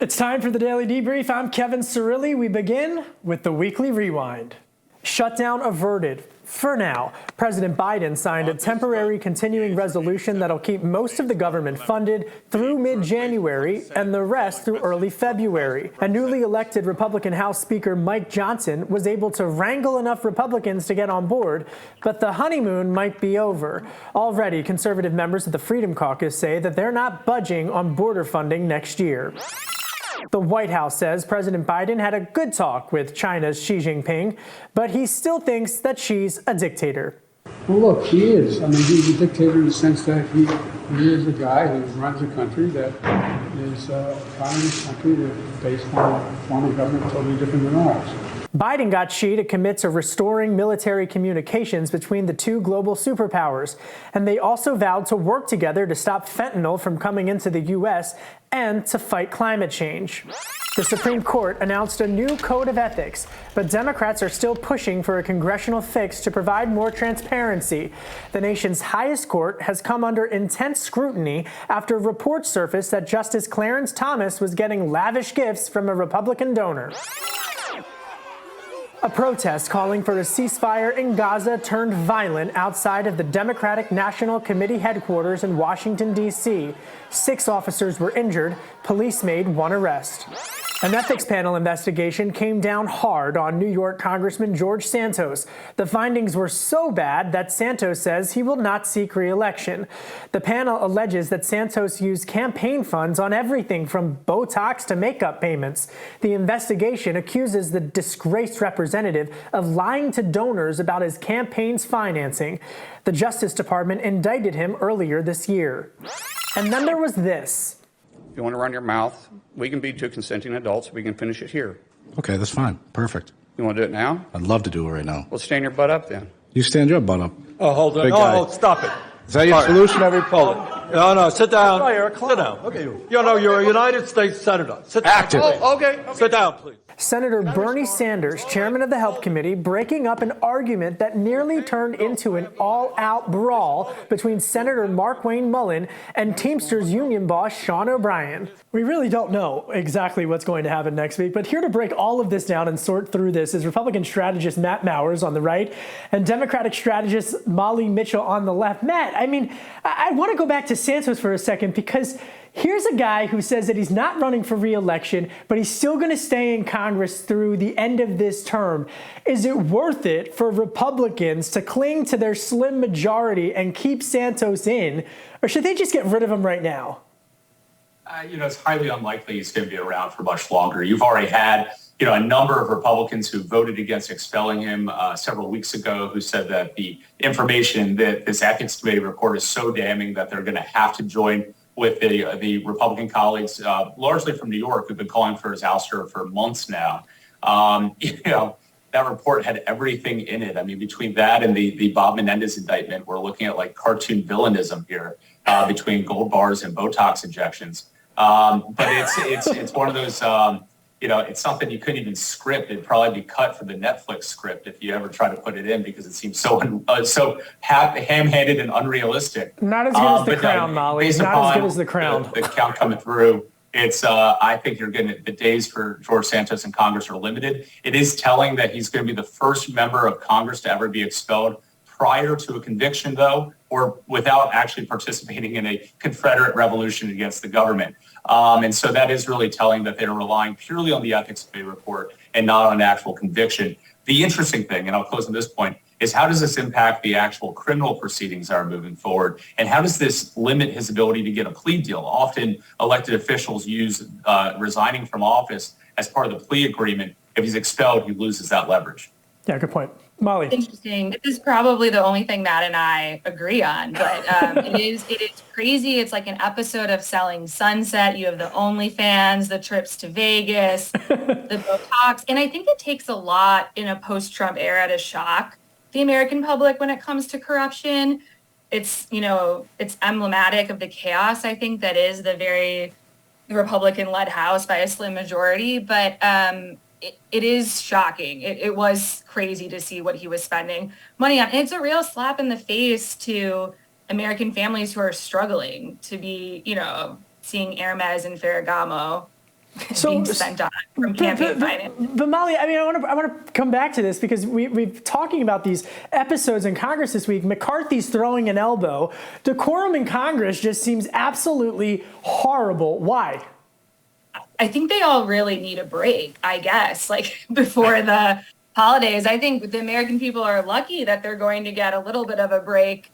It's time for the Daily Debrief. I'm Kevin Cirilli. We begin with the Weekly Rewind. Shutdown averted. For now, President Biden signed a temporary continuing resolution that'll keep most of the government funded through mid-January and the rest through early February. And newly elected Republican House Speaker Mike Johnson was able to wrangle enough Republicans to get on board, but the honeymoon might be over. Already, conservative members of the Freedom Caucus say that they're not budging on border funding next year. The White House says President Biden had a good talk with China's Xi Jinping, but he still thinks that Xi's a dictator. Well, look, he is. I mean, he's a dictator in the sense that he is a guy who runs a country that is a communist country that's based on a form of government totally different than ours. Biden got Xi to commit to restoring military communications between the two global superpowers, and they also vowed to work together to stop fentanyl from coming into the U.S. and to fight climate change. The Supreme Court announced a new code of ethics, but Democrats are still pushing for a congressional fix to provide more transparency. The nation's highest court has come under intense scrutiny after reports surfaced that Justice Clarence Thomas was getting lavish gifts from a Republican donor. A protest calling for a ceasefire in Gaza turned violent outside of the Democratic National Committee headquarters in Washington, D.C. 6 officers were injured. Police made 1 arrest. An ethics panel investigation came down hard on New York Congressman George Santos. The findings were so bad that Santos says he will not seek re-election. The panel alleges that Santos used campaign funds on everything from Botox to makeup payments. The investigation accuses the disgraced representative of lying to donors about his campaign's financing. The Justice Department indicted him earlier this year. And then there was this. If you want to run your mouth, we can be 2 consenting adults. We can finish it here. Okay, that's fine. Perfect. You want to do it now? I'd love to do it right now. Well, stand your butt up then. You stand your butt up. Oh, hold on. Big guy. Oh, stop it. Is that your solution every poll? No, sit down. Sit down. Okay. You're a United States Senator. Sit down. Active. Oh, okay. Sit down, please. Senator Bernie Sanders, chairman of the Health Committee, breaking up an argument that nearly turned into an all-out brawl between Senator Markwayne Mullin and Teamsters union boss Sean O'Brien. We really don't know exactly what's going to happen next week, but here to break all of this down and sort through this is Republican strategist Matt Mowers on the right and Democratic strategist Molly Mitchell on the left. Matt, I want to go back to Santos for a second because here's a guy who says that he's not running for re-election, but he's still going to stay in Congress through the end of this term. Is it worth it for Republicans to cling to their slim majority and keep Santos in, or should they just get rid of him right now? It's highly unlikely he's going to be around for much longer. You've already had, a number of Republicans who voted against expelling him several weeks ago, who said that the information that this ethics committee report is so damning that they're going to have to join with the Republican colleagues, largely from New York, who've been calling for his ouster for months now. That report had everything in it. I mean, between that and the Bob Menendez indictment, we're looking at like cartoon villainism here between gold bars and Botox injections. But it's one of those, it's something you couldn't even script. It'd probably be cut from the Netflix script if you ever try to put it in because it seems so ham-handed and unrealistic. Not as good as The Crown, Molly. Not as good as The Crown. The count coming through. It's, I think the days for George Santos in Congress are limited. It is telling that he's going to be the first member of Congress to ever be expelled prior to a conviction, though, or without actually participating in a Confederate revolution against the government. And so that is really telling that they're relying purely on the ethics committee report and not on actual conviction. The interesting thing, and I'll close on this point, is how does this impact the actual criminal proceedings that are moving forward? And how does this limit his ability to get a plea deal? Often elected officials use resigning from office as part of the plea agreement. If he's expelled, he loses that leverage. Yeah, good point. Molly. Interesting. This is probably the only thing Matt and I agree on, but it is crazy. It's like an episode of Selling Sunset. You have the OnlyFans, the trips to Vegas, the Botox. And I think it takes a lot in a post-Trump era to shock the American public when it comes to corruption. It's emblematic of the chaos, I think, that is the Republican-led House by a slim majority. But it is shocking. It was crazy to see what he was spending money on. And it's a real slap in the face to American families who are struggling to be, seeing Hermes and Ferragamo being spent on from campaign finance. But Molly, I mean, I want to come back to this because we've talking about these episodes in Congress this week. McCarthy's throwing an elbow. Decorum in Congress just seems absolutely horrible. Why? I think they all really need a break, I guess, like before the holidays. I think the American people are lucky that they're going to get a little bit of a break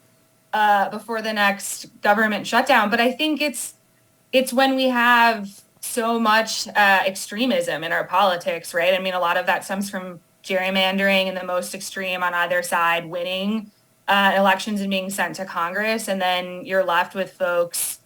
before the next government shutdown. But I think it's when we have so much extremism in our politics, right? I mean, a lot of that stems from gerrymandering and the most extreme on either side winning elections and being sent to Congress. And then you're left with folks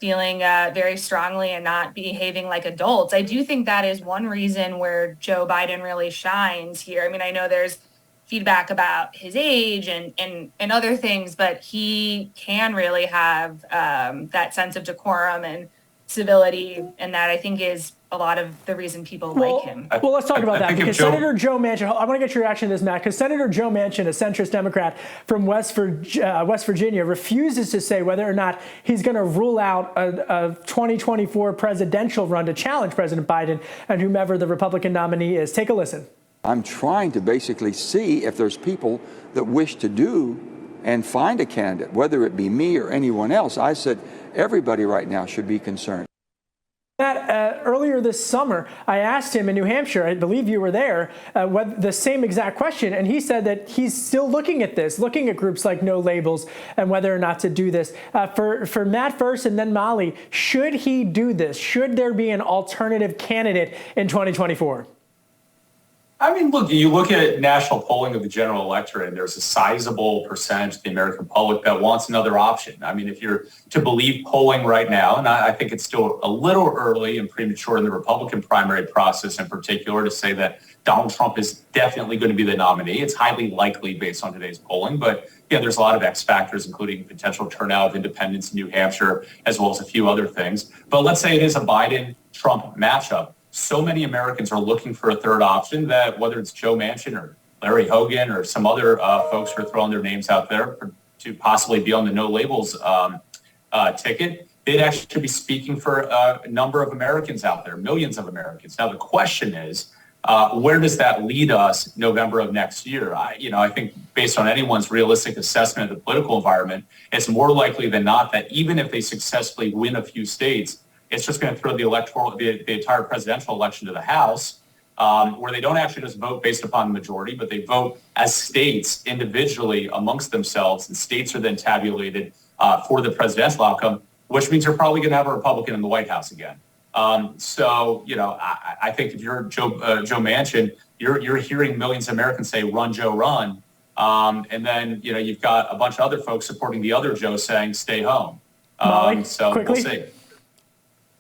feeling very strongly and not behaving like adults. I do think that is one reason where Joe Biden really shines here. I mean, I know there's feedback about his age and other things, but he can really have that sense of decorum and civility, and that I think is a lot of the reason people like him. Well, let's talk about that because Senator Joe Manchin, I want to get your reaction to this, Matt, because Senator Joe Manchin, a centrist Democrat from West Virginia, refuses to say whether or not he's going to rule out a 2024 presidential run to challenge President Biden and whomever the Republican nominee is. Take a listen. I'm trying to basically see if there's people that wish to do and find a candidate, whether it be me or anyone else. I said everybody right now should be concerned. Matt, earlier this summer, I asked him in New Hampshire, I believe you were there, the same exact question, and he said that he's still looking at this, looking at groups like No Labels and whether or not to do this. For Matt first and then Molly, should he do this? Should there be an alternative candidate in 2024? I mean, look, you look at national polling of the general electorate, and there's a sizable percentage of the American public that wants another option. I mean, if you're to believe polling right now, and I think it's still a little early and premature in the Republican primary process in particular to say that Donald Trump is definitely going to be the nominee. It's highly likely based on today's polling, but yeah, there's a lot of X factors, including potential turnout of independents in New Hampshire, as well as a few other things. But let's say it is a Biden-Trump matchup. So many Americans are looking for a third option that whether it's Joe Manchin or Larry Hogan or some other folks who are throwing their names out there to possibly be on the No Labels ticket, they'd actually be speaking for a number of Americans out there, millions of Americans. Now, the question is, where does that lead us November of next year? I think based on anyone's realistic assessment of the political environment, it's more likely than not that even if they successfully win a few states, it's just going to throw the entire presidential election to the House, where they don't actually just vote based upon the majority, but they vote as states individually amongst themselves, and states are then tabulated for the presidential outcome, which means you're probably going to have a Republican in the White House again. I think if you're Joe Manchin, you're hearing millions of Americans say, "Run, Joe, run," and then you've got a bunch of other folks supporting the other Joe saying, "Stay home." So quickly. We'll see.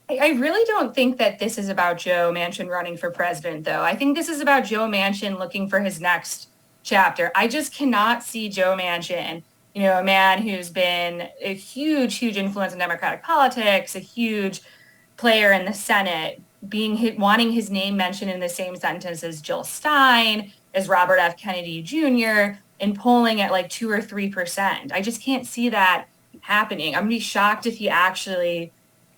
I really don't think that this is about Joe Manchin running for president, though. I think this is about Joe Manchin looking for his next chapter. I just cannot see Joe Manchin, a man who's been a huge, huge influence in Democratic politics, a huge player in the Senate, wanting his name mentioned in the same sentence as Jill Stein, as Robert F. Kennedy Jr., and polling at like 2 or 3%. I just can't see that happening. I'm going to be shocked if he actually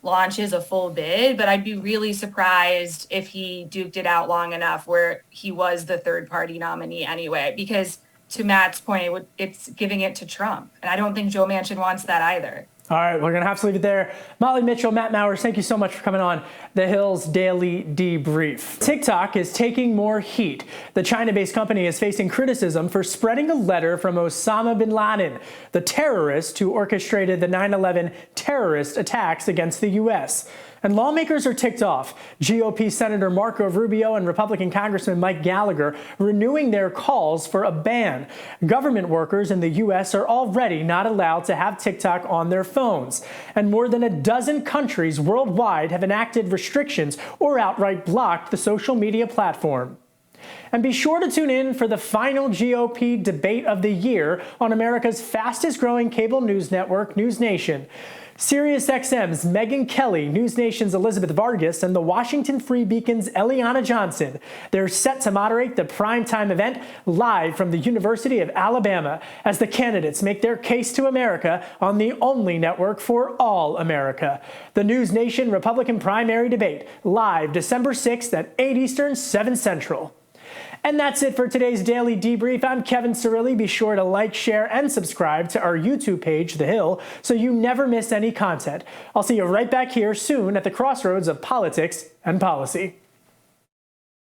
launches a full bid, but I'd be really surprised if he duked it out long enough where he was the third party nominee anyway, because to Matt's point, it's giving it to Trump. And I don't think Joe Manchin wants that either. All right, we're going to have to leave it there. Molly Mitchell, Matt Mowers, thank you so much for coming on The Hill's Daily Debrief. TikTok is taking more heat. The China-based company is facing criticism for spreading a letter from Osama bin Laden, the terrorist who orchestrated the 9/11 terrorist attacks against the U.S. And lawmakers are ticked off. GOP Senator Marco Rubio and Republican Congressman Mike Gallagher renewing their calls for a ban. Government workers in the U.S. are already not allowed to have TikTok on their phones. And more than a dozen countries worldwide have enacted restrictions or outright blocked the social media platform. And be sure to tune in for the final GOP debate of the year on America's fastest growing cable news network, News Nation. SiriusXM's Megyn Kelly, News Nation's Elizabeth Vargas, and the Washington Free Beacon's Eliana Johnson. They're set to moderate the primetime event live from the University of Alabama as the candidates make their case to America on the only network for all America. The News Nation Republican primary debate, live December 6th at 8 Eastern, 7 Central. And that's it for today's Daily Debrief. I'm Kevin Cirilli. Be sure to like, share, and subscribe to our YouTube page, The Hill, so you never miss any content. I'll see you right back here soon at the crossroads of politics and policy.